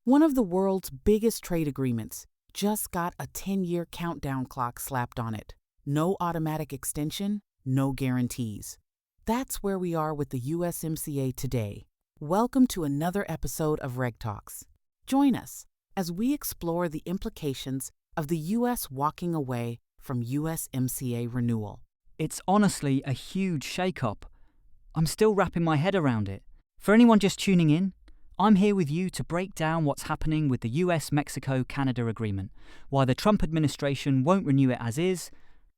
One of the world's biggest trade agreements just got a 10-year countdown clock slapped on it. No automatic extension, no guarantees. That's where we are with the USMCA today. Welcome to another episode of Regtalks. Join us as we explore the implications of the U.S. walking away from USMCA renewal. It's honestly a huge shake-up. I'm still wrapping my head around it. For anyone just tuning in, I'm here with you to break down what's happening with the US-Mexico-Canada agreement, why the Trump administration won't renew it as is,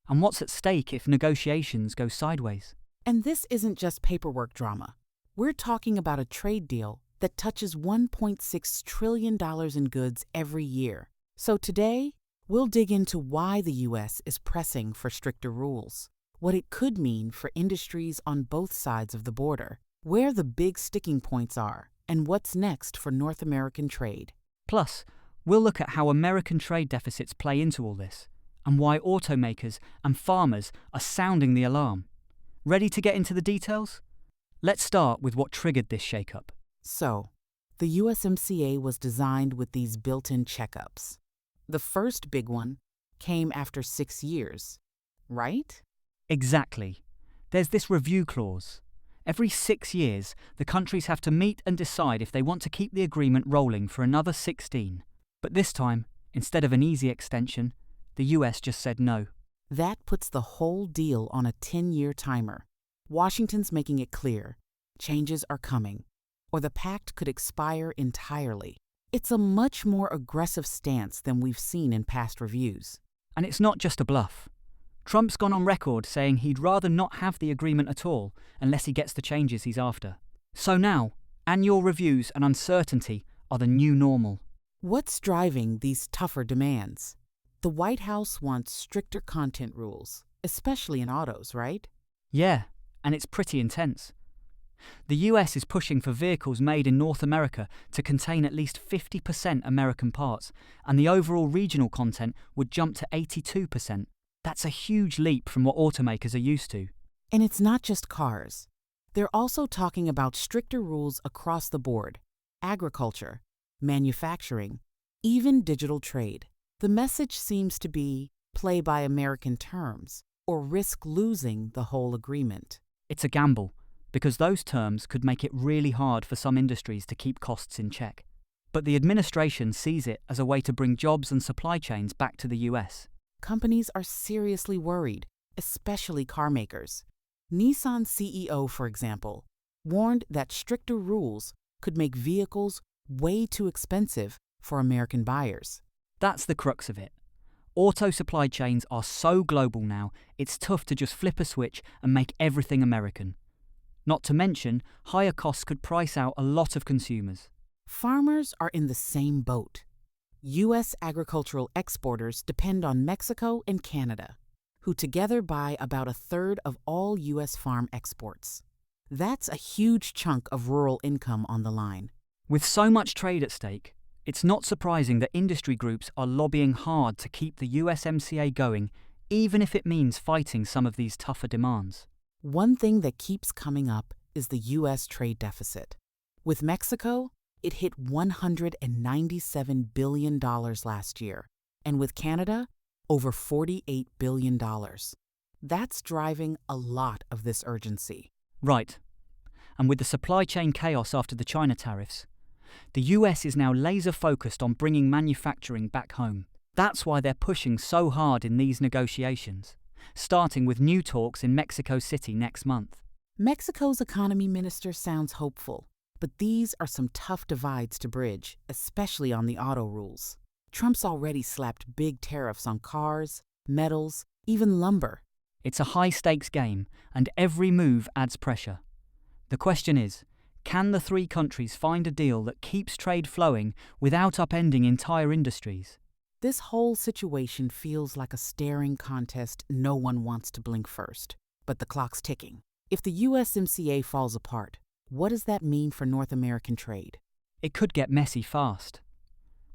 and what's at stake if negotiations go sideways. And this isn't just paperwork drama. We're talking about a trade deal that touches $1.6 trillion in goods every year. So today, we'll dig into why the U.S. is pressing for stricter rules, what it could mean for industries on both sides of the border, where the big sticking points are, and what's next for North American trade. Plus, we'll look at how American trade deficits play into all this, and why automakers and farmers are sounding the alarm. Ready to get into the details? Let's start with what triggered this shakeup. So, the USMCA was designed with these built-in checkups. The first big one came after 6 years, right? Exactly. There's this review clause. Every 6 years, the countries have to meet and decide if they want to keep the agreement rolling for another 16. But this time, instead of an easy extension, the US just said no. That puts the whole deal on a 10-year timer. Washington's making it clear changes are coming, or the pact could expire entirely. It's a much more aggressive stance than we've seen in past reviews. And it's not just a bluff. Trump's gone on record saying he'd rather not have the agreement at all unless he gets the changes he's after. So now, annual reviews and uncertainty are the new normal. What's driving these tougher demands? The White House wants stricter content rules, especially in autos, right? Yeah, and it's pretty intense. The US is pushing for vehicles made in North America to contain at least 50% American parts, and the overall regional content would jump to 82%. That's a huge leap from what automakers are used to. And it's not just cars. They're also talking about stricter rules across the board: agriculture, manufacturing, even digital trade. The message seems to be play by American terms or risk losing the whole agreement. It's a gamble, because those terms could make it really hard for some industries to keep costs in check. But the administration sees it as a way to bring jobs and supply chains back to the US. Companies are seriously worried, especially car makers. Nissan's CEO, for example, warned that stricter rules could make vehicles way too expensive for American buyers. That's the crux of it. Auto supply chains are so global now, it's tough to just flip a switch and make everything American. Not to mention, higher costs could price out a lot of consumers. Farmers are in the same boat. U.S. agricultural exporters depend on Mexico and Canada, who together buy about a third of all U.S. farm exports. That's a huge chunk of rural income on the line. With so much trade at stake, it's not surprising that industry groups are lobbying hard to keep the USMCA going, even if it means fighting some of these tougher demands. One thing that keeps coming up is the U.S. trade deficit. With Mexico, it hit $197 billion last year, and with Canada, over $48 billion. That's driving a lot of this urgency. Right. And with the supply chain chaos after the China tariffs, the US is now laser-focused on bringing manufacturing back home. That's why they're pushing so hard in these negotiations, starting with new talks in Mexico City next month. Mexico's economy minister sounds hopeful, but these are some tough divides to bridge, especially on the auto rules. Trump's already slapped big tariffs on cars, metals, even lumber. It's a high-stakes game, and every move adds pressure. The question is, can the three countries find a deal that keeps trade flowing without upending entire industries? This whole situation feels like a staring contest no one wants to blink first. But the clock's ticking. If the USMCA falls apart, what does that mean for North American trade? It could get messy fast.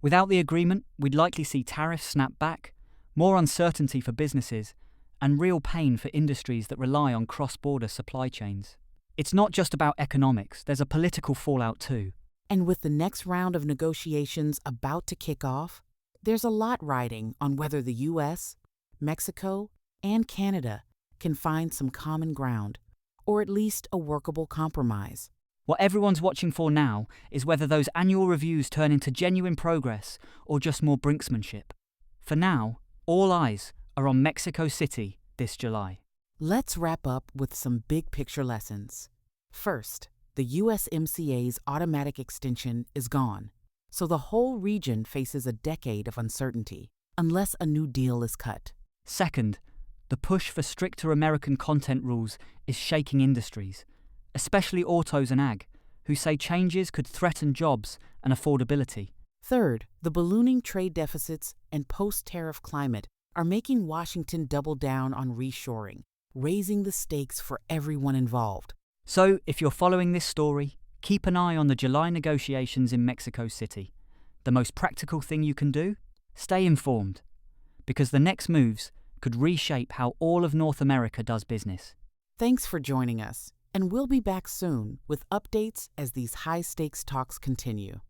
Without the agreement, we'd likely see tariffs snap back, more uncertainty for businesses, and real pain for industries that rely on cross-border supply chains. It's not just about economics, there's a political fallout too. And with the next round of negotiations about to kick off, there's a lot riding on whether the US, Mexico, and Canada can find some common ground, or at least a workable compromise. What everyone's watching for now is whether those annual reviews turn into genuine progress or just more brinksmanship. For now, all eyes are on Mexico City this July. Let's wrap up with some big picture lessons. First, the USMCA's automatic extension is gone, so the whole region faces a decade of uncertainty unless a new deal is cut. Second, the push for stricter American content rules is shaking industries, especially autos and ag, who say changes could threaten jobs and affordability. Third, the ballooning trade deficits and post-tariff climate are making Washington double down on reshoring, raising the stakes for everyone involved. So, if you're following this story, keep an eye on the July negotiations in Mexico City. The most practical thing you can do? Stay informed, because the next moves could reshape how all of North America does business. Thanks for joining us, and we'll be back soon with updates as these high-stakes talks continue.